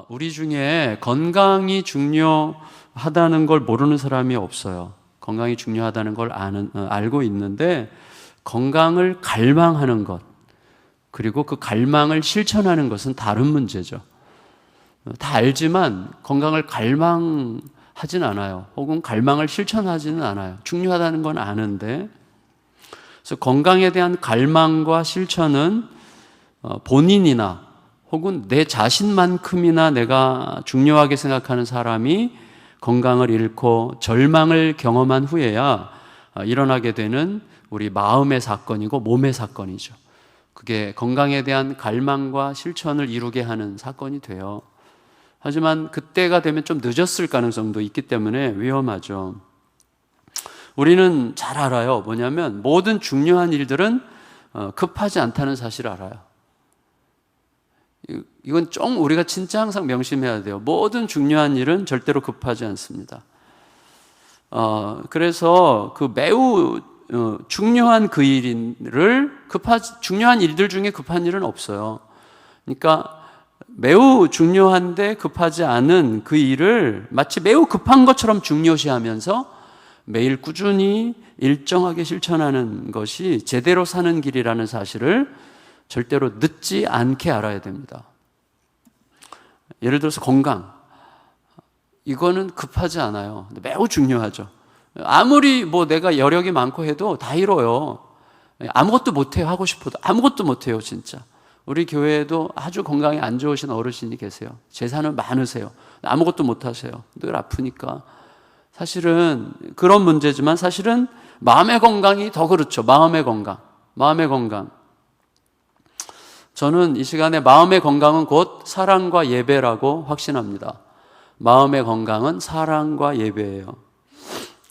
우리 중에 건강이 중요하다는 걸 모르는 사람이 없어요. 건강이 중요하다는 걸 알고 있는데 건강을 갈망하는 것, 그리고 그 갈망을 실천하는 것은 다른 문제죠. 다 알지만 건강을 갈망하진 않아요. 혹은 갈망을 실천하지는 않아요. 중요하다는 건 아는데. 그래서 건강에 대한 갈망과 실천은 본인이나 혹은 내 자신만큼이나 내가 중요하게 생각하는 사람이 건강을 잃고 절망을 경험한 후에야 일어나게 되는 우리 마음의 사건이고 몸의 사건이죠. 그게 건강에 대한 갈망과 실천을 이루게 하는 사건이 돼요. 하지만 그때가 되면 좀 늦었을 가능성도 있기 때문에 위험하죠. 우리는 잘 알아요. 뭐냐면 모든 중요한 일들은 급하지 않다는 사실을 알아요. 이건 좀 우리가 진짜 항상 명심해야 돼요. 모든 중요한 일은 절대로 급하지 않습니다. 그래서 그 매우 중요한 그 일을 중요한 일들 중에 급한 일은 없어요. 그러니까 매우 중요한데 급하지 않은 그 일을 마치 매우 급한 것처럼 중요시하면서 매일 꾸준히 일정하게 실천하는 것이 제대로 사는 길이라는 사실을 절대로 늦지 않게 알아야 됩니다. 예를 들어서 건강, 이거는 급하지 않아요. 매우 중요하죠. 아무리 내가 여력이 많고 해도 다 이뤄요. 아무것도 못해요. 하고 싶어도 아무것도 못해요. 진짜 우리 교회에도 아주 건강이 안 좋으신 어르신이 계세요. 재산은 많으세요. 아무것도 못하세요. 늘 아프니까. 사실은 그런 문제지만 사실은 마음의 건강이 더 그렇죠. 마음의 건강. 저는 이 시간에 마음의 건강은 곧 사랑과 예배라고 확신합니다. 마음의 건강은 사랑과 예배예요.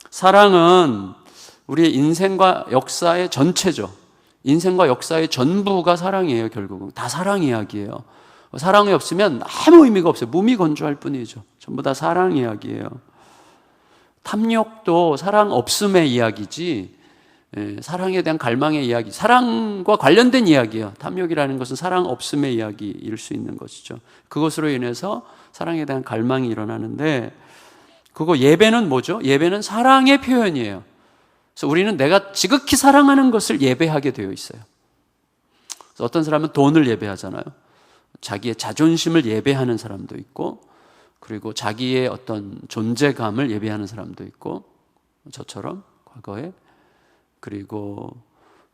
사랑은 우리의 인생과 역사의 전체죠. 인생과 역사의 전부가 사랑이에요. 결국은 다 사랑 이야기예요. 사랑이 없으면 아무 의미가 없어요. 무미건조할 뿐이죠. 전부 다 사랑 이야기예요. 탐욕도 사랑 없음의 이야기지, 사랑에 대한 갈망의 이야기, 사랑과 관련된 이야기예요. 탐욕이라는 것은 사랑 없음의 이야기일 수 있는 것이죠. 그것으로 인해서 사랑에 대한 갈망이 일어나는데, 그거 예배는 뭐죠? 예배는 사랑의 표현이에요. 그래서 우리는 내가 지극히 사랑하는 것을 예배하게 되어 있어요. 그래서 어떤 사람은 돈을 예배하잖아요. 자기의 자존심을 예배하는 사람도 있고, 그리고 자기의 어떤 존재감을 예배하는 사람도 있고, 저처럼 과거에, 그리고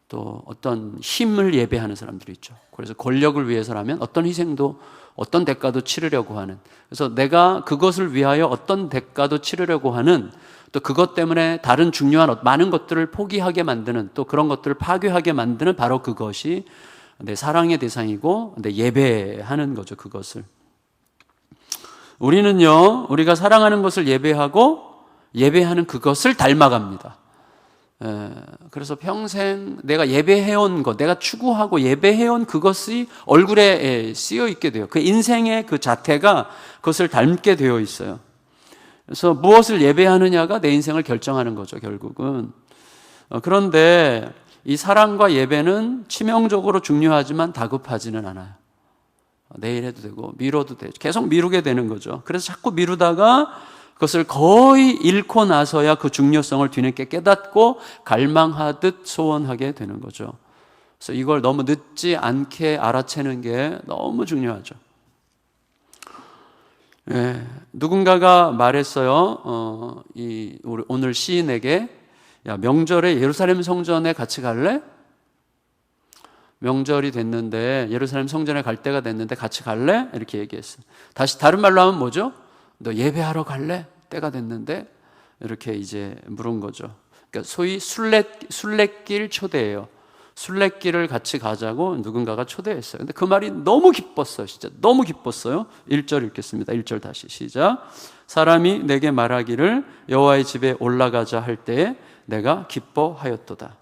또 어떤 힘을 예배하는 사람들이 있죠. 그래서 권력을 위해서라면 어떤 희생도, 어떤 대가도 치르려고 하는, 그래서 내가 그것을 위하여 어떤 대가도 치르려고 하는, 또 그것 때문에 다른 중요한 많은 것들을 포기하게 만드는, 또 그런 것들을 파괴하게 만드는 바로 그것이 내 사랑의 대상이고 내 예배하는 거죠. 그것을 우리는요, 우리가 사랑하는 것을 예배하고 예배하는 그것을 닮아갑니다. 그래서 평생 내가 예배해온 것, 내가 추구하고 예배해온 그것이 얼굴에 쓰여 있게 돼요. 그 인생의 그 자태가 그것을 닮게 되어 있어요. 그래서 무엇을 예배하느냐가 내 인생을 결정하는 거죠, 결국은. 그런데 이 사랑과 예배는 치명적으로 중요하지만 다급하지는 않아요. 내일 해도 되고 미뤄도 되고 계속 미루게 되는 거죠. 그래서 자꾸 미루다가 그것을 거의 잃고 나서야 그 중요성을 뒤늦게 깨닫고 갈망하듯 소원하게 되는 거죠. 그래서 이걸 너무 늦지 않게 알아채는 게 너무 중요하죠. 누군가가 말했어요. 오늘 시인에게, 야, 명절에 예루살렘 성전에 같이 갈래? 명절이 됐는데, 예루살렘 성전에 갈 때가 됐는데 같이 갈래? 이렇게 얘기했어요. 다시 다른 말로 하면 뭐죠? 너 예배하러 갈래? 때가 됐는데, 이렇게 이제 물은 거죠. 그러니까 소위 순례길 초대예요. 순례길을 같이 가자고 누군가가 초대했어요. 근데 그 말이 너무 기뻤어요. 진짜 너무 기뻤어요. 1절 읽겠습니다. 1절 다시 시작. 사람이 내게 말하기를 여호와의 집에 올라가자 할 때에 내가 기뻐하였도다.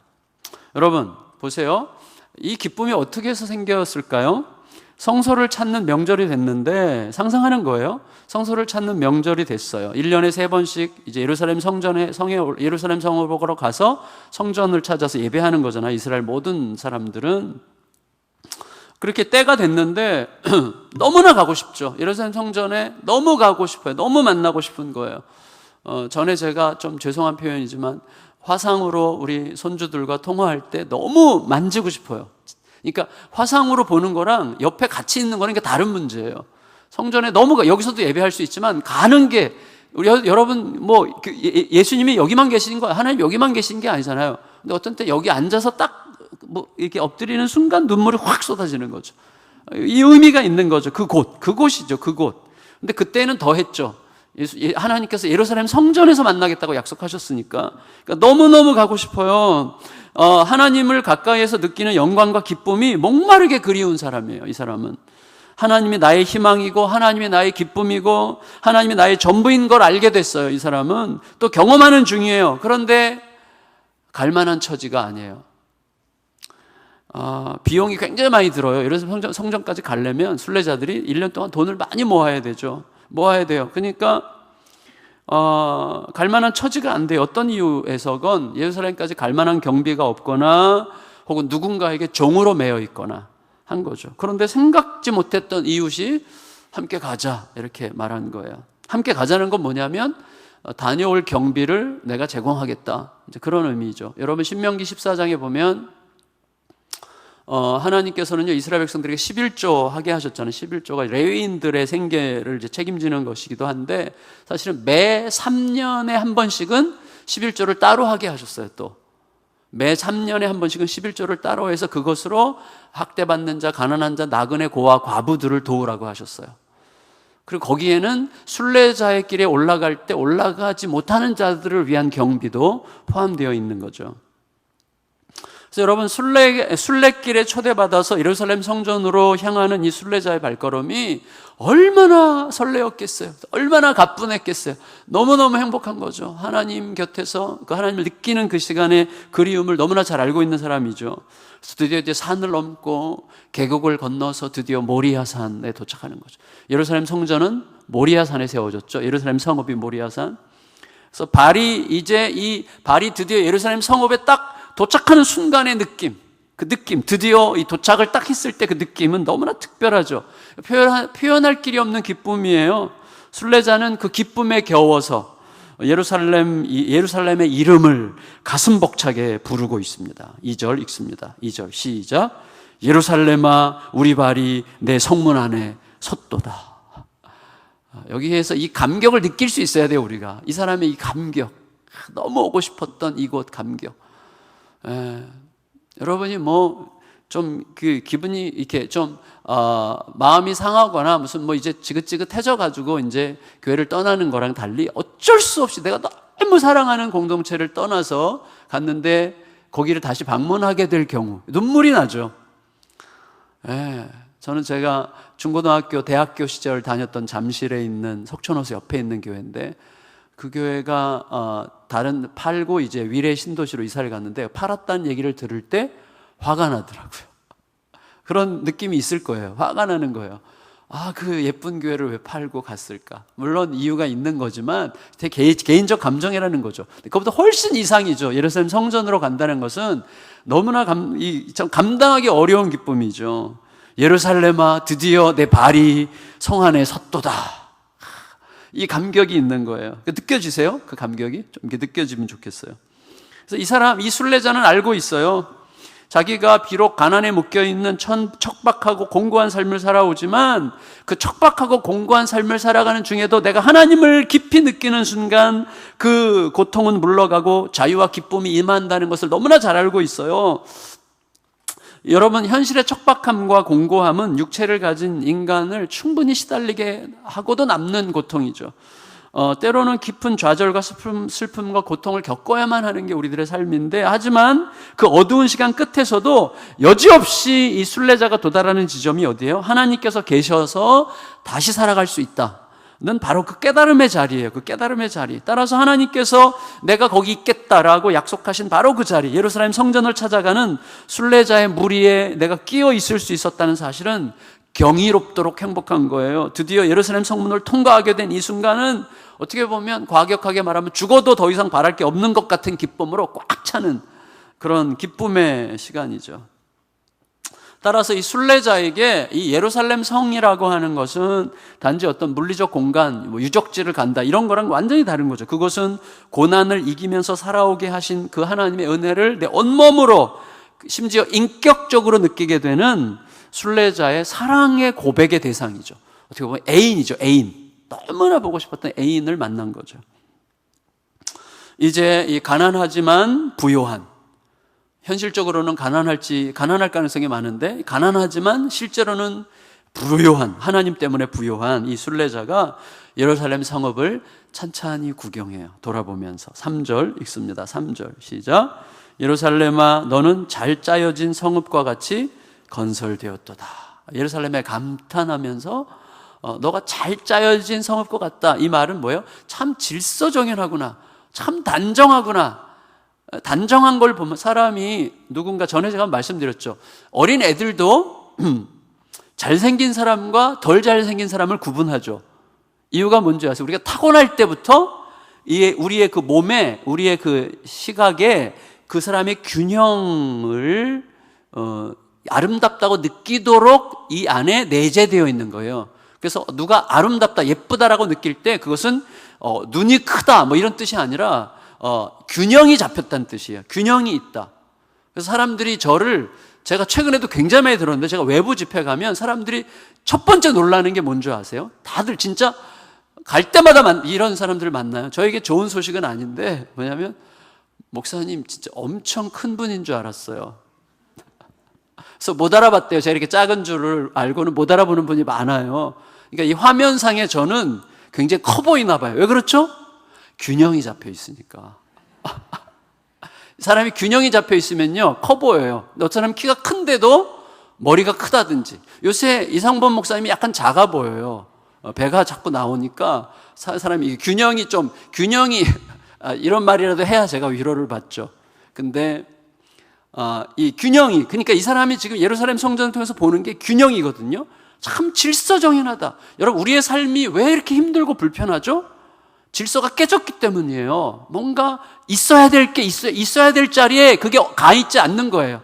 여러분 보세요. 이 기쁨이 어떻게 해서 생겼을까요? 성소를 찾는 명절이 됐는데, 상상하는 거예요. 성소를 찾는 명절이 됐어요. 1년에 3번씩 이제 예루살렘 성을 보러 가서 성전을 찾아서 예배하는 거잖아요. 이스라엘 모든 사람들은. 그렇게 때가 됐는데 너무나 가고 싶죠. 예루살렘 성전에 너무 가고 싶어요. 너무 만나고 싶은 거예요. 전에 제가 좀 죄송한 표현이지만 화상으로 우리 손주들과 통화할 때 너무 만지고 싶어요. 그러니까 화상으로 보는 거랑 옆에 같이 있는 거는 다른 문제예요. 성전에 너무 여기서도 예배할 수 있지만 가는 게 우리 여러분 예수님이 여기만 계신 거야. 하나님 여기만 계신 게 아니잖아요. 근데 어떤 때 여기 앉아서 딱 이렇게 엎드리는 순간 눈물이 확 쏟아지는 거죠. 이 의미가 있는 거죠. 그곳이죠. 그곳. 근데 그때는 더 했죠. 하나님께서 예루살렘 성전에서 만나겠다고 약속하셨으니까. 그러니까 너무너무 가고 싶어요. 하나님을 가까이에서 느끼는 영광과 기쁨이 목마르게 그리운 사람이에요. 이 사람은 하나님이 나의 희망이고 하나님이 나의 기쁨이고 하나님이 나의 전부인 걸 알게 됐어요. 이 사람은 또 경험하는 중이에요. 그런데 갈 만한 처지가 아니에요. 비용이 굉장히 많이 들어요. 예루살렘 성전까지 가려면 순례자들이 1년 동안 돈을 많이 모아야 되죠. 모아야 돼요. 그러니까 갈 만한 처지가 안 돼요. 어떤 이유에서건 예루살렘까지 갈 만한 경비가 없거나 혹은 누군가에게 종으로 매여 있거나 한 거죠. 그런데 생각지 못했던 이웃이 함께 가자 이렇게 말한 거예요. 함께 가자는 건 뭐냐면 다녀올 경비를 내가 제공하겠다. 이제 그런 의미죠. 여러분 신명기 14장에 보면 하나님께서는요 이스라엘 백성들에게 11조 하게 하셨잖아요. 11조가 레위인들의 생계를 이제 책임지는 것이기도 한데 사실은 매 3년에 한 번씩은 11조를 따로 하게 하셨어요. 또 매 3년에 한 번씩은 11조를 따로 해서 그것으로 학대받는 자, 가난한 자, 나그네 고아 과부들을 도우라고 하셨어요. 그리고 거기에는 순례자의 길에 올라갈 때 올라가지 못하는 자들을 위한 경비도 포함되어 있는 거죠. 그래서 여러분 순례길에 초대받아서 예루살렘 성전으로 향하는 이 순례자의 발걸음이 얼마나 설레었겠어요. 얼마나 가뿐했겠어요. 너무너무 행복한 거죠. 하나님 곁에서 그 하나님을 느끼는 그 시간의 그리움을 너무나 잘 알고 있는 사람이죠. 그래서 드디어 이제 산을 넘고 계곡을 건너서 드디어 모리아산에 도착하는 거죠. 예루살렘 성전은 모리아산에 세워졌죠. 예루살렘 성읍이 모리아산. 그래서 발이 드디어 예루살렘 성읍에 딱 도착하는 순간의 느낌, 그 느낌, 드디어 이 도착을 딱 했을 때 그 느낌은 너무나 특별하죠. 표현할 길이 없는 기쁨이에요. 순례자는 그 기쁨에 겨워서 예루살렘의 이름을 가슴 벅차게 부르고 있습니다. 2절 읽습니다. 2절 시작. 예루살렘아 우리 발이 내 성문 안에 섰도다. 여기에서 이 감격을 느낄 수 있어야 돼요. 우리가 이 사람의 이 감격, 너무 오고 싶었던 이곳 감격. 여러분이 좀 기분이 이렇게 좀 마음이 상하거나 무슨 이제 지긋지긋해져 가지고 이제 교회를 떠나는 거랑 달리 어쩔 수 없이 내가 너무 사랑하는 공동체를 떠나서 갔는데 거기를 다시 방문하게 될 경우 눈물이 나죠. 저는 제가 중고등학교, 대학교 시절 다녔던 잠실에 있는 석촌호수 옆에 있는 교회인데 그 교회가 팔고 이제 위례 신도시로 이사를 갔는데 팔았다는 얘기를 들을 때 화가 나더라고요. 그런 느낌이 있을 거예요. 화가 나는 거예요. 그 예쁜 교회를 왜 팔고 갔을까? 물론 이유가 있는 거지만 되게 개인적 감정이라는 거죠. 그것보다 훨씬 이상이죠. 예루살렘 성전으로 간다는 것은 너무나 감당하기 어려운 기쁨이죠. 예루살렘아 드디어 내 발이 성 안에 섰도다. 이 감격이 있는 거예요. 느껴지세요? 그 감격이? 좀 이렇게 느껴지면 좋겠어요. 그래서 이 순례자는 알고 있어요. 자기가 비록 가난에 묶여있는 척박하고 공고한 삶을 살아오지만 그 척박하고 공고한 삶을 살아가는 중에도 내가 하나님을 깊이 느끼는 순간 그 고통은 물러가고 자유와 기쁨이 임한다는 것을 너무나 잘 알고 있어요. 여러분, 현실의 척박함과 공고함은 육체를 가진 인간을 충분히 시달리게 하고도 남는 고통이죠. 때로는 깊은 좌절과 슬픔과 고통을 겪어야만 하는 게 우리들의 삶인데, 하지만 그 어두운 시간 끝에서도 여지없이 이 순례자가 도달하는 지점이 어디예요? 하나님께서 계셔서 다시 살아갈 수 있다. 는 바로 그 깨달음의 자리예요. 그 깨달음의 자리. 따라서 하나님께서 내가 거기 있겠다라고 약속하신 바로 그 자리, 예루살렘 성전을 찾아가는 순례자의 무리에 내가 끼어 있을 수 있었다는 사실은 경이롭도록 행복한 거예요. 드디어 예루살렘 성문을 통과하게 된 이 순간은 어떻게 보면 과격하게 말하면 죽어도 더 이상 바랄 게 없는 것 같은 기쁨으로 꽉 차는 그런 기쁨의 시간이죠. 따라서 이 순례자에게 이 예루살렘 성이라고 하는 것은 단지 어떤 물리적 공간, 유적지를 간다 이런 거랑 완전히 다른 거죠. 그것은 고난을 이기면서 살아오게 하신 그 하나님의 은혜를 내 온몸으로 심지어 인격적으로 느끼게 되는 순례자의 사랑의 고백의 대상이죠. 어떻게 보면 애인이죠. 애인. 너무나 보고 싶었던 애인을 만난 거죠. 이제 이 가난하지만 부요한, 현실적으로는 가난할 가능성이 많은데 가난하지만 실제로는 부요한, 하나님 때문에 부요한 이 순례자가 예루살렘 성읍을 찬찬히 구경해요. 돌아보면서 3절 읽습니다. 3절 시작. 예루살렘아 너는 잘 짜여진 성읍과 같이 건설되었도다. 예루살렘에 감탄하면서 너가 잘 짜여진 성읍과 같다. 이 말은 뭐예요? 참 질서정연하구나. 참 단정하구나. 단정한 걸 보면 사람이 누군가 전에 제가 말씀드렸죠. 어린 애들도 잘생긴 사람과 덜 잘생긴 사람을 구분하죠. 이유가 뭔지 아세요? 우리가 타고날 때부터 우리의 그 몸에, 우리의 그 시각에 그 사람의 균형을 아름답다고 느끼도록 이 안에 내재되어 있는 거예요. 그래서 누가 아름답다, 예쁘다라고 느낄 때 그것은 눈이 크다 뭐 이런 뜻이 아니라 균형이 잡혔다는 뜻이에요. 균형이 있다. 그래서 사람들이 제가 최근에도 굉장히 많이 들었는데, 제가 외부 집회 가면 사람들이 첫 번째 놀라는 게 뭔지 아세요? 다들 진짜 갈 때마다 이런 사람들을 만나요. 저에게 좋은 소식은 아닌데 뭐냐면, 목사님 진짜 엄청 큰 분인 줄 알았어요. 그래서 못 알아봤대요. 제가 이렇게 작은 줄을 알고는 못 알아보는 분이 많아요. 그러니까 이 화면상에 저는 굉장히 커 보이나 봐요. 왜 그렇죠? 균형이 잡혀 있으니까. 사람이 균형이 잡혀 있으면요 커 보여요. 어떤 사람 키가 큰데도 머리가 크다든지. 요새 이상범 목사님이 약간 작아 보여요. 배가 자꾸 나오니까 사람이 균형이 이런 말이라도 해야 제가 위로를 받죠. 근데 이 균형이, 그러니까 이 사람이 지금 예루살렘 성전을 통해서 보는 게 균형이거든요. 참 질서정연하다. 여러분, 우리의 삶이 왜 이렇게 힘들고 불편하죠? 질서가 깨졌기 때문이에요. 뭔가 있어야 될 게 있어야 될 자리에 그게 가 있지 않는 거예요.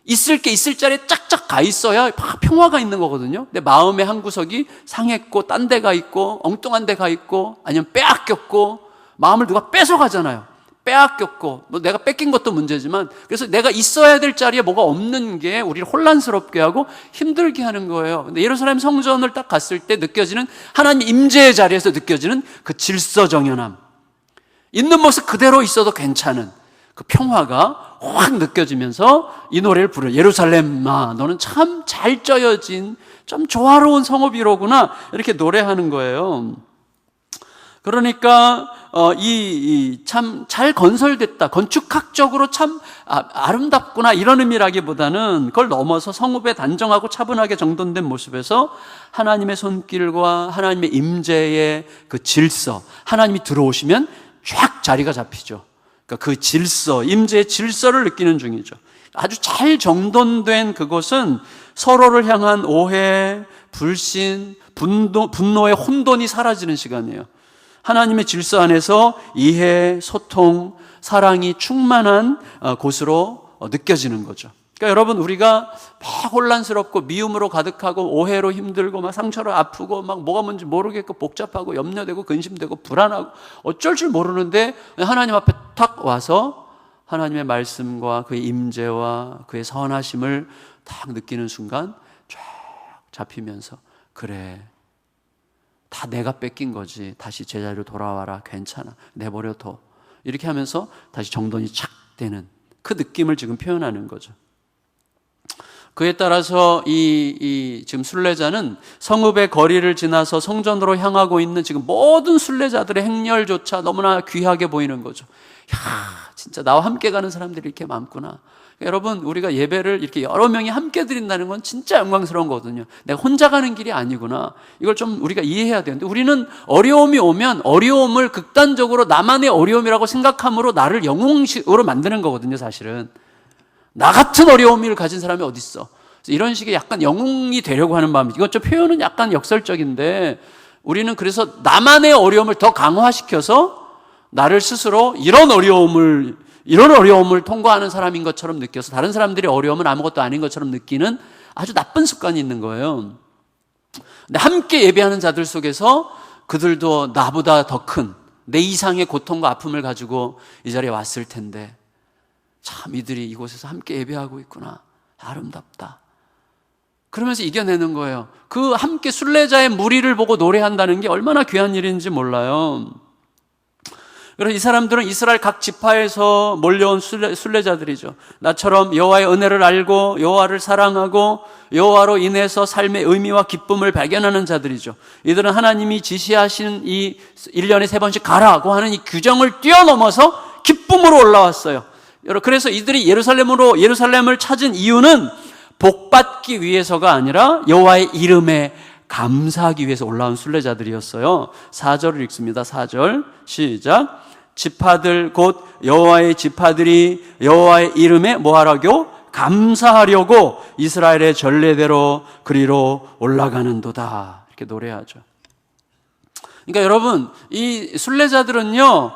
있을 게 있을 자리에 짝짝 가 있어야 평화가 있는 거거든요. 내 마음의 한 구석이 상했고 딴 데가 있고 엉뚱한 데가 있고 아니면 빼앗겼고, 마음을 누가 뺏어가잖아요. 빼앗겼고, 뭐 내가 뺏긴 것도 문제지만, 그래서 내가 있어야 될 자리에 뭐가 없는 게 우리를 혼란스럽게 하고 힘들게 하는 거예요. 근데 예루살렘 성전을 딱 갔을 때 느껴지는 하나님 임재의 자리에서 느껴지는 그 질서정연함, 있는 모습 그대로 있어도 괜찮은 그 평화가 확 느껴지면서 이 노래를 부르요. 예루살렘아 너는 참 잘 짜여진 좀 조화로운 성읍이로구나, 이렇게 노래하는 거예요. 그러니까 참 잘 건설됐다, 건축학적으로 참 아름답구나, 이런 의미라기보다는 그걸 넘어서 성읍의 단정하고 차분하게 정돈된 모습에서 하나님의 손길과 하나님의 임재의 그 질서, 하나님이 들어오시면 쫙 자리가 잡히죠. 그러니까 그 질서, 임재의 질서를 느끼는 중이죠. 아주 잘 정돈된 그곳은 서로를 향한 오해, 불신, 분노의 혼돈이 사라지는 시간이에요. 하나님의 질서 안에서 이해, 소통, 사랑이 충만한 곳으로 느껴지는 거죠. 그러니까 여러분, 우리가 막 혼란스럽고 미움으로 가득하고 오해로 힘들고 막 상처로 아프고 막 뭐가 뭔지 모르겠고 복잡하고 염려되고 근심되고 불안하고 어쩔 줄 모르는데 하나님 앞에 탁 와서 하나님의 말씀과 그의 임재와 그의 선하심을 딱 느끼는 순간 쫙 잡히면서, 그래, 다 내가 뺏긴 거지, 다시 제자리로 돌아와라, 괜찮아, 내버려둬, 이렇게 하면서 다시 정돈이 착 되는 그 느낌을 지금 표현하는 거죠. 그에 따라서 지금 순례자는 성읍의 거리를 지나서 성전으로 향하고 있는 지금 모든 순례자들의 행렬조차 너무나 귀하게 보이는 거죠. 야, 진짜 나와 함께 가는 사람들이 이렇게 많구나. 여러분, 우리가 예배를 이렇게 여러 명이 함께 드린다는 건 진짜 영광스러운 거거든요. 내가 혼자 가는 길이 아니구나, 이걸 좀 우리가 이해해야 되는데, 우리는 어려움이 오면 어려움을 극단적으로 나만의 어려움이라고 생각함으로 나를 영웅으로 만드는 거거든요. 사실은 나 같은 어려움을 가진 사람이 어디 있어. 이런 식의 약간 영웅이 되려고 하는 마음이, 이것 좀 표현은 약간 역설적인데, 우리는 그래서 나만의 어려움을 더 강화시켜서 나를 스스로 이런 어려움을 통과하는 사람인 것처럼 느껴서 다른 사람들의 어려움은 아무것도 아닌 것처럼 느끼는 아주 나쁜 습관이 있는 거예요. 근데 함께 예배하는 자들 속에서 그들도 나보다 더 큰 내 이상의 고통과 아픔을 가지고 이 자리에 왔을 텐데 참 이들이 이곳에서 함께 예배하고 있구나, 아름답다, 그러면서 이겨내는 거예요. 그 함께 순례자의 무리를 보고 노래한다는 게 얼마나 귀한 일인지 몰라요. 그래서 이 사람들은 이스라엘 각 지파에서 몰려온 순례자들이죠. 나처럼 여호와의 은혜를 알고 여호와를 사랑하고 여호와로 인해서 삶의 의미와 기쁨을 발견하는 자들이죠. 이들은 하나님이 지시하신 이 1년에 3번씩 가라고 하는 이 규정을 뛰어넘어서 기쁨으로 올라왔어요. 그래서 이들이 예루살렘을 찾은 이유는 복받기 위해서가 아니라 여호와의 이름에 감사하기 위해서 올라온 순례자들이었어요. 4절을 읽습니다. 4절 시작. 지파들 곧 여호와의 지파들이 여호와의 이름에 뭐하라고? 감사하려고 이스라엘의 전례대로 그리로 올라가는도다, 이렇게 노래하죠. 그러니까 여러분, 이 순례자들은요,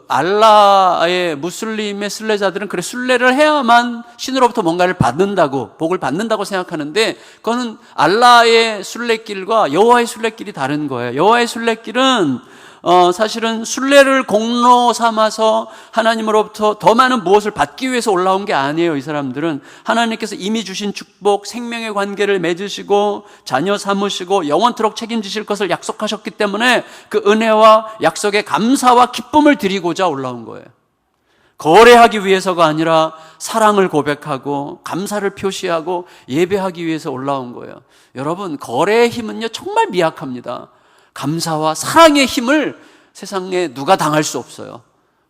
알라의 무슬림의 순례자들은 그래 순례를 해야만 신으로부터 뭔가를 받는다고, 복을 받는다고 생각하는데, 그거는 알라의 순례길과 여호와의 순례길이 다른 거예요. 여호와의 순례길은 사실은 순례를 공로 삼아서 하나님으로부터 더 많은 무엇을 받기 위해서 올라온 게 아니에요. 이 사람들은 하나님께서 이미 주신 축복, 생명의 관계를 맺으시고 자녀 삼으시고 영원토록 책임지실 것을 약속하셨기 때문에 그 은혜와 약속의 감사와 기쁨을 드리고자 올라온 거예요. 거래하기 위해서가 아니라 사랑을 고백하고 감사를 표시하고 예배하기 위해서 올라온 거예요. 여러분, 거래의 힘은요 정말 미약합니다. 감사와 사랑의 힘을 세상에 누가 당할 수 없어요.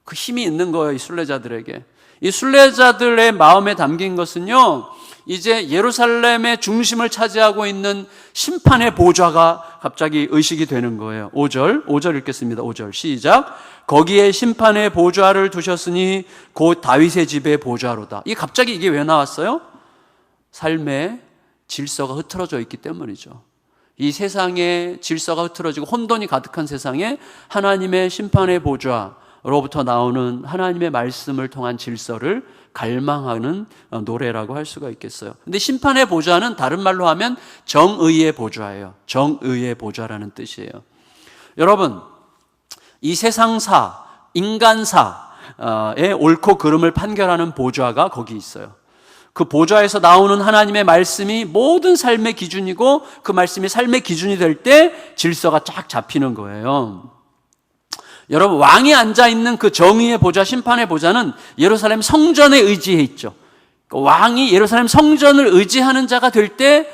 그 힘이 있는 거예요, 이 순례자들에게. 이 순례자들의 마음에 담긴 것은요, 이제 예루살렘의 중심을 차지하고 있는 심판의 보좌가 갑자기 의식이 되는 거예요. 5절 읽겠습니다. 5절 시작. 거기에 심판의 보좌를 두셨으니 곧 다윗의 집의 보좌로다. 갑자기 이게 왜 나왔어요? 삶의 질서가 흐트러져 있기 때문이죠. 이 세상에 질서가 흐트러지고 혼돈이 가득한 세상에 하나님의 심판의 보좌로부터 나오는 하나님의 말씀을 통한 질서를 갈망하는 노래라고 할 수가 있겠어요. 근데 심판의 보좌는 다른 말로 하면 정의의 보좌예요. 정의의 보좌라는 뜻이에요. 여러분, 이 세상사, 인간사의 옳고 그름을 판결하는 보좌가 거기 있어요. 그 보좌에서 나오는 하나님의 말씀이 모든 삶의 기준이고, 그 말씀이 삶의 기준이 될 때 질서가 쫙 잡히는 거예요. 여러분, 왕이 앉아있는 그 정의의 보좌, 심판의 보좌는 예루살렘 성전에 의지해 있죠. 왕이 예루살렘 성전을 의지하는 자가 될 때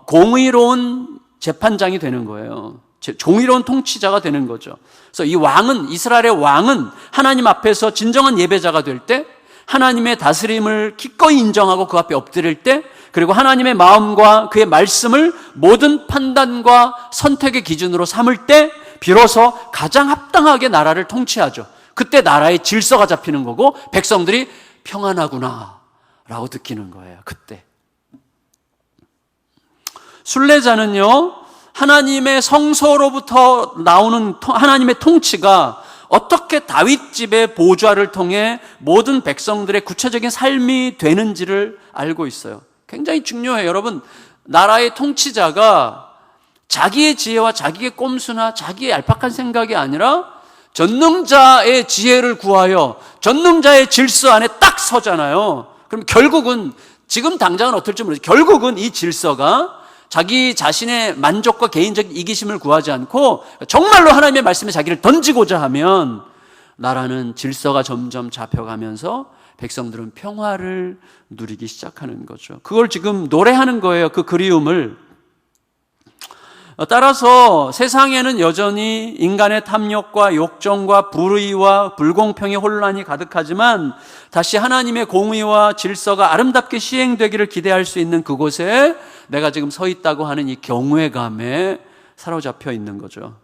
공의로운 재판장이 되는 거예요. 종의로운 통치자가 되는 거죠. 그래서 이 왕은, 이스라엘의 왕은 하나님 앞에서 진정한 예배자가 될 때, 하나님의 다스림을 기꺼이 인정하고 그 앞에 엎드릴 때, 그리고 하나님의 마음과 그의 말씀을 모든 판단과 선택의 기준으로 삼을 때 비로소 가장 합당하게 나라를 통치하죠. 그때 나라의 질서가 잡히는 거고 백성들이 평안하구나 라고 느끼는 거예요. 그때 순례자는요, 하나님의 성소로부터 나오는 하나님의 통치가 어떻게 다윗 집의 보좌를 통해 모든 백성들의 구체적인 삶이 되는지를 알고 있어요. 굉장히 중요해요. 여러분, 나라의 통치자가 자기의 지혜와 자기의 꼼수나 자기의 얄팍한 생각이 아니라 전능자의 지혜를 구하여 전능자의 질서 안에 딱 서잖아요. 그럼 결국은, 지금 당장은 어떨지 모르겠어요. 결국은 이 질서가 자기 자신의 만족과 개인적인 이기심을 구하지 않고 정말로 하나님의 말씀에 자기를 던지고자 하면 나라는 질서가 점점 잡혀가면서 백성들은 평화를 누리기 시작하는 거죠. 그걸 지금 노래하는 거예요. 그 그리움을. 따라서 세상에는 여전히 인간의 탐욕과 욕정과 불의와 불공평의 혼란이 가득하지만 다시 하나님의 공의와 질서가 아름답게 시행되기를 기대할 수 있는 그곳에 내가 지금 서 있다고 하는 이 경외감에 사로잡혀 있는 거죠.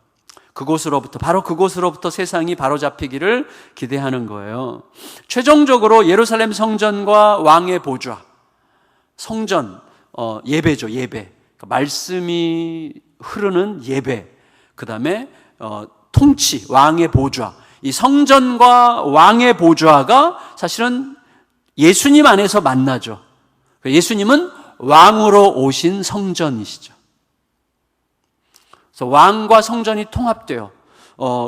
바로 그곳으로부터 세상이 바로잡히기를 기대하는 거예요. 최종적으로 예루살렘 성전과 왕의 보좌, 성전, 예배죠, 예배. 말씀이 흐르는 예배, 그 다음에 통치, 왕의 보좌. 이 성전과 왕의 보좌가 사실은 예수님 안에서 만나죠. 예수님은 왕으로 오신 성전이시죠. 그래서 왕과 성전이 통합돼요.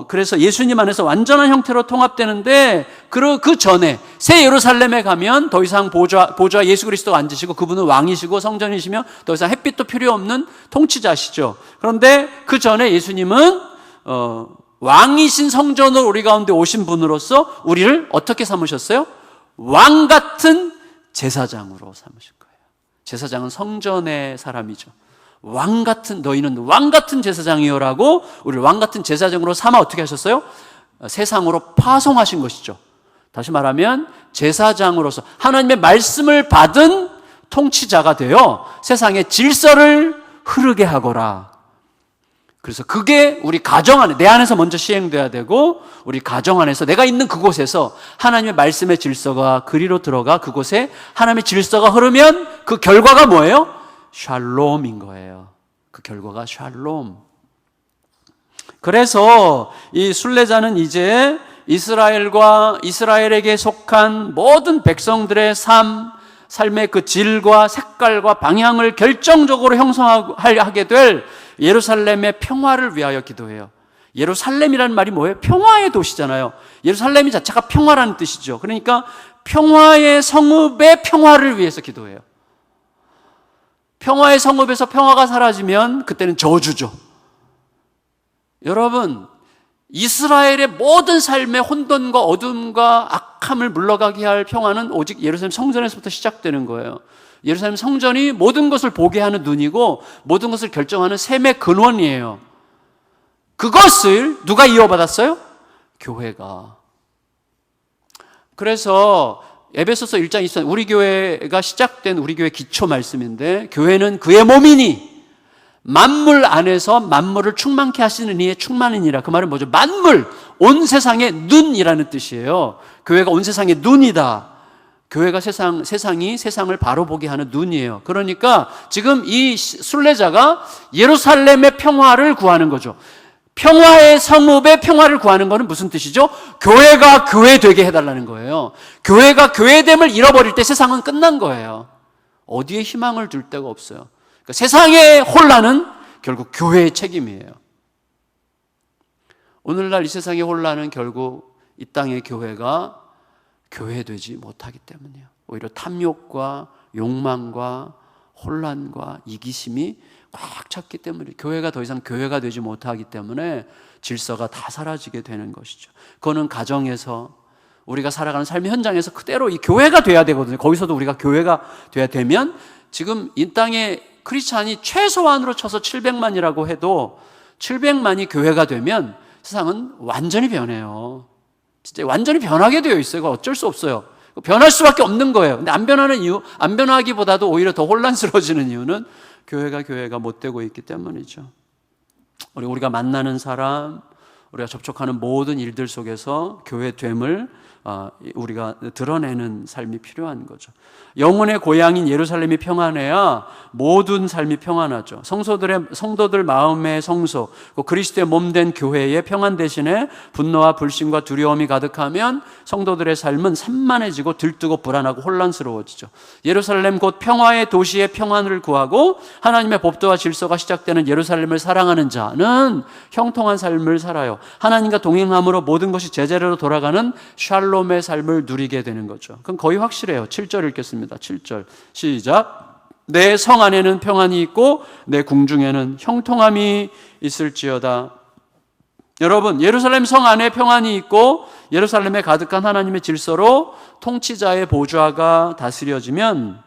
그래서 예수님 안에서 완전한 형태로 통합되는데 그 전에 새 예루살렘에 가면 더 이상 보좌 예수 그리스도가 앉으시고 그분은 왕이시고 성전이시며 더 이상 햇빛도 필요 없는 통치자시죠. 그런데 그 전에 예수님은 왕이신 성전으로 우리 가운데 오신 분으로서 우리를 어떻게 삼으셨어요? 왕 같은 제사장으로 삼으신 거예요. 제사장은 성전의 사람이죠. 너희는 왕 같은 제사장이요라고 우리를 왕 같은 제사장으로 삼아 어떻게 하셨어요? 세상으로 파송하신 것이죠. 다시 말하면 제사장으로서 하나님의 말씀을 받은 통치자가 되어 세상의 질서를 흐르게 하거라. 그래서 그게 우리 가정 안에, 내 안에서 먼저 시행돼야 되고 우리 가정 안에서 내가 있는 그곳에서 하나님의 말씀의 질서가 그리로 들어가 그곳에 하나님의 질서가 흐르면 그 결과가 뭐예요? 샬롬인 거예요. 그 결과가 샬롬. 그래서 이 순례자는 이제 이스라엘에게 속한 모든 백성들의 삶의 그 질과 색깔과 방향을 결정적으로 형성하게 될 예루살렘의 평화를 위하여 기도해요. 예루살렘이라는 말이 뭐예요? 평화의 도시잖아요. 예루살렘이 자체가 평화라는 뜻이죠. 그러니까 평화의 성읍의 평화를 위해서 기도해요. 평화의 성읍에서 평화가 사라지면 그때는 저주죠. 여러분, 이스라엘의 모든 삶의 혼돈과 어둠과 악함을 물러가게 할 평화는 오직 예루살렘 성전에서부터 시작되는 거예요. 예루살렘 성전이 모든 것을 보게 하는 눈이고 모든 것을 결정하는 셈의 근원이에요. 그것을 누가 이어받았어요? 교회가. 그래서 에베소서 1장 24절 우리 교회가 시작된 우리 교회 기초 말씀인데 교회는 그의 몸이니 만물 안에서 만물을 충만케 하시는 이의 충만이니라. 그 말은 뭐죠? 만물, 온 세상의 눈이라는 뜻이에요. 교회가 온 세상의 눈이다. 교회가 세상이 세상을 바로 보게 하는 눈이에요. 그러니까 지금 이 순례자가 예루살렘의 평화를 구하는 거죠. 평화의 성읍의 평화를 구하는 것은 무슨 뜻이죠? 교회가 교회되게 해달라는 거예요. 교회가 교회됨을 잃어버릴 때 세상은 끝난 거예요. 어디에 희망을 둘 데가 없어요. 그러니까 세상의 혼란은 결국 교회의 책임이에요. 오늘날 이 세상의 혼란은 결국 이 땅의 교회가 교회되지 못하기 때문이에요. 오히려 탐욕과 욕망과 혼란과 이기심이 꽉 찼기 때문에 교회가 더 이상 교회가 되지 못하기 때문에 질서가 다 사라지게 되는 것이죠. 그거는 가정에서 우리가 살아가는 삶의 현장에서 그대로 이 교회가 돼야 되거든요. 거기서도 우리가 교회가 돼야 되면 지금 이 땅에 크리스찬이 최소한으로 쳐서 700만이라고 해도 700만이 교회가 되면 세상은 완전히 변해요. 진짜 완전히 변하게 되어 있어요. 이거 어쩔 수 없어요. 변할 수밖에 없는 거예요. 근데 안 변하기보다도 오히려 더 혼란스러워지는 이유는 교회가 못 되고 있기 때문이죠. 우리가 만나는 사람, 우리가 접촉하는 모든 일들 속에서 교회됨을 우리가 드러내는 삶이 필요한 거죠. 영혼의 고향인 예루살렘이 평안해야 모든 삶이 평안하죠. 성도들 마음의 성소, 그리스도의 몸된 교회의 평안 대신에 분노와 불신과 두려움이 가득하면 성도들의 삶은 산만해지고 들뜨고 불안하고 혼란스러워지죠. 예루살렘 곧 평화의 도시의 평안을 구하고 하나님의 법도와 질서가 시작되는 예루살렘을 사랑하는 자는 형통한 삶을 살아요. 하나님과 동행함으로 모든 것이 제자리로 돌아가는 샬롬의 삶을 누리게 되는 거죠. 그럼 거의 확실해요. 7절 읽겠습니다. 7절 시작. 내 성 안에는 평안이 있고 내 궁중에는 형통함이 있을지어다. 여러분, 예루살렘 성 안에 평안이 있고 예루살렘에 가득한 하나님의 질서로 통치자의 보좌가 다스려지면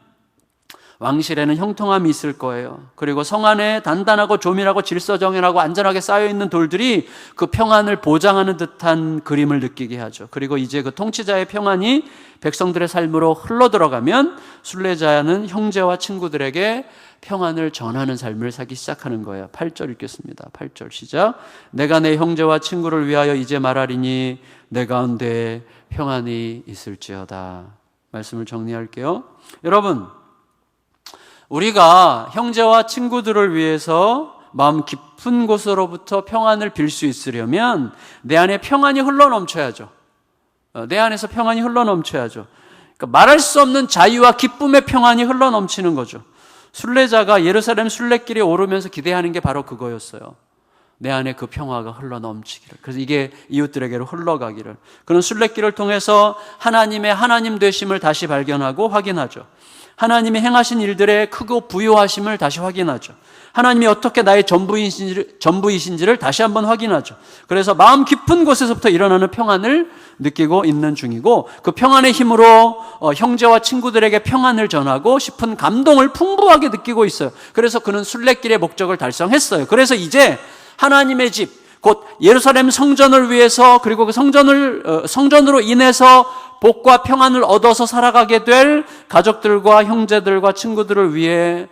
왕실에는 형통함이 있을 거예요. 그리고 성 안에 단단하고 조밀하고 질서정연하고 안전하게 쌓여있는 돌들이 그 평안을 보장하는 듯한 그림을 느끼게 하죠. 그리고 이제 그 통치자의 평안이 백성들의 삶으로 흘러들어가면 순례자는 형제와 친구들에게 평안을 전하는 삶을 살기 시작하는 거예요. 8절 읽겠습니다. 8절 시작. 내가 내 형제와 친구를 위하여 이제 말하리니 내 가운데 평안이 있을지어다. 말씀을 정리할게요. 여러분, 우리가 형제와 친구들을 위해서 마음 깊은 곳으로부터 평안을 빌 수 있으려면 내 안에 평안이 흘러넘쳐야죠. 내 안에서 평안이 흘러넘쳐야죠. 그러니까 말할 수 없는 자유와 기쁨의 평안이 흘러넘치는 거죠. 순례자가 예루살렘 순례길에 오르면서 기대하는 게 바로 그거였어요. 내 안에 그 평화가 흘러넘치기를. 그래서 이게 이웃들에게로 흘러가기를. 그런 순례길을 통해서 하나님의 하나님 되심을 다시 발견하고 확인하죠. 하나님이 행하신 일들의 크고 부요하심을 다시 확인하죠. 하나님이 어떻게 나의 전부이신지를 다시 한번 확인하죠. 그래서 마음 깊은 곳에서부터 일어나는 평안을 느끼고 있는 중이고, 그 평안의 힘으로 형제와 친구들에게 평안을 전하고 싶은 감동을 풍부하게 느끼고 있어요. 그래서 그는 순례길의 목적을 달성했어요. 그래서 이제 하나님의 집, 곧 예루살렘 성전을 위해서, 그리고 그 성전으로 인해서 복과 평안을 얻어서 살아가게 될 가족들과 형제들과 친구들을 위해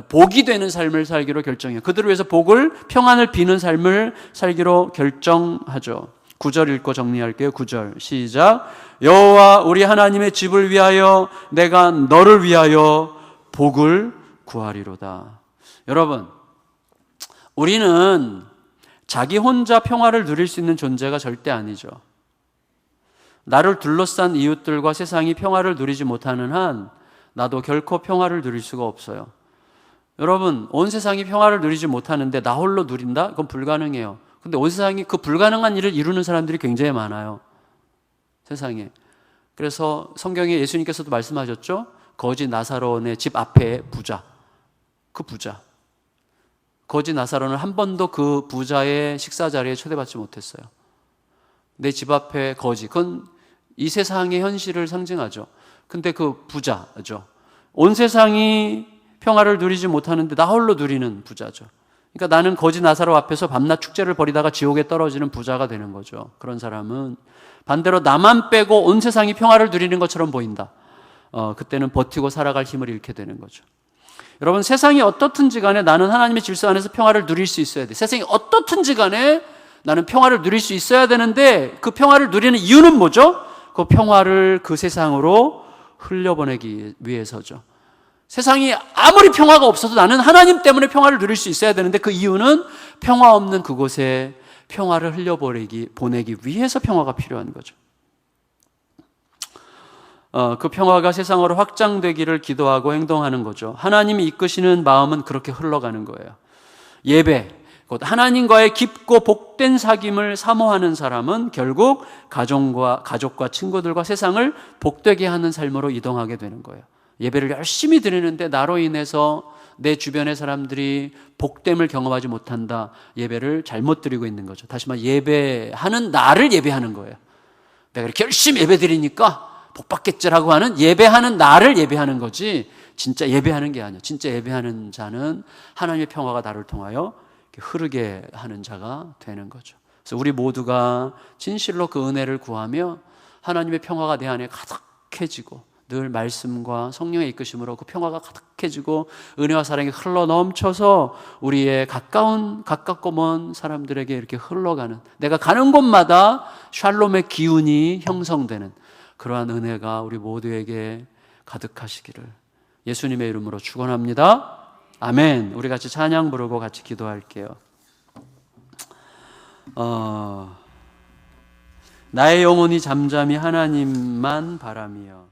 복이 되는 삶을 살기로 결정해요. 그들을 위해서 복을, 평안을 비는 삶을 살기로 결정하죠. 9절 읽고 정리할게요. 9절 시작. 여호와 우리 하나님의 집을 위하여 내가 너를 위하여 복을 구하리로다. 여러분, 우리는 자기 혼자 평화를 누릴 수 있는 존재가 절대 아니죠. 나를 둘러싼 이웃들과 세상이 평화를 누리지 못하는 한 나도 결코 평화를 누릴 수가 없어요. 여러분, 온 세상이 평화를 누리지 못하는데 나 홀로 누린다? 그건 불가능해요. 근데 온 세상이 그 불가능한 일을 이루는 사람들이 굉장히 많아요. 세상에. 그래서 성경에 예수님께서도 말씀하셨죠? 거지 나사로의 집 앞에 부자. 그 부자. 거지 나사로는 한 번도 그 부자의 식사 자리에 초대받지 못했어요. 내 집 앞에 거지. 그건 이 세상의 현실을 상징하죠. 근데 그 부자죠. 온 세상이 평화를 누리지 못하는데 나 홀로 누리는 부자죠. 그러니까 나는 거지 나사로 앞에서 밤낮 축제를 벌이다가 지옥에 떨어지는 부자가 되는 거죠. 그런 사람은 반대로 나만 빼고 온 세상이 평화를 누리는 것처럼 보인다. 그때는 버티고 살아갈 힘을 잃게 되는 거죠. 여러분, 세상이 어떻든지 간에 나는 하나님의 질서 안에서 평화를 누릴 수 있어야 돼. 세상이 어떻든지 간에 나는 평화를 누릴 수 있어야 되는데, 그 평화를 누리는 이유는 뭐죠? 그 평화를 그 세상으로 흘려보내기 위해서죠. 세상이 아무리 평화가 없어도 나는 하나님 때문에 평화를 누릴 수 있어야 되는데, 그 이유는 평화 없는 그곳에 평화를 보내기 위해서 평화가 필요한 거죠. 그 평화가 세상으로 확장되기를 기도하고 행동하는 거죠. 하나님이 이끄시는 마음은 그렇게 흘러가는 거예요. 예배, 곧 하나님과의 깊고 복된 사귐을 사모하는 사람은 결국 가족과 친구들과 세상을 복되게 하는 삶으로 이동하게 되는 거예요. 예배를 열심히 드리는데 나로 인해서 내 주변의 사람들이 복됨을 경험하지 못한다. 예배를 잘못 드리고 있는 거죠. 다시 말해 예배하는 나를 예배하는 거예요. 내가 이렇게 열심히 예배 드리니까 복 받겠지라고 하는 예배하는 나를 예배하는 거지, 진짜 예배하는 게 아니야. 진짜 예배하는 자는 하나님의 평화가 나를 통하여 흐르게 하는 자가 되는 거죠. 그래서 우리 모두가 진실로 그 은혜를 구하며 하나님의 평화가 내 안에 가득해지고, 늘 말씀과 성령의 이끄심으로 그 평화가 가득해지고 은혜와 사랑이 흘러 넘쳐서 우리의 가깝고 먼 사람들에게 이렇게 흘러가는, 내가 가는 곳마다 샬롬의 기운이 형성되는 그러한 은혜가 우리 모두에게 가득하시기를 예수님의 이름으로 축원합니다. 아멘. 우리 같이 찬양 부르고 같이 기도할게요. 나의 영혼이 잠잠히 하나님만 바라며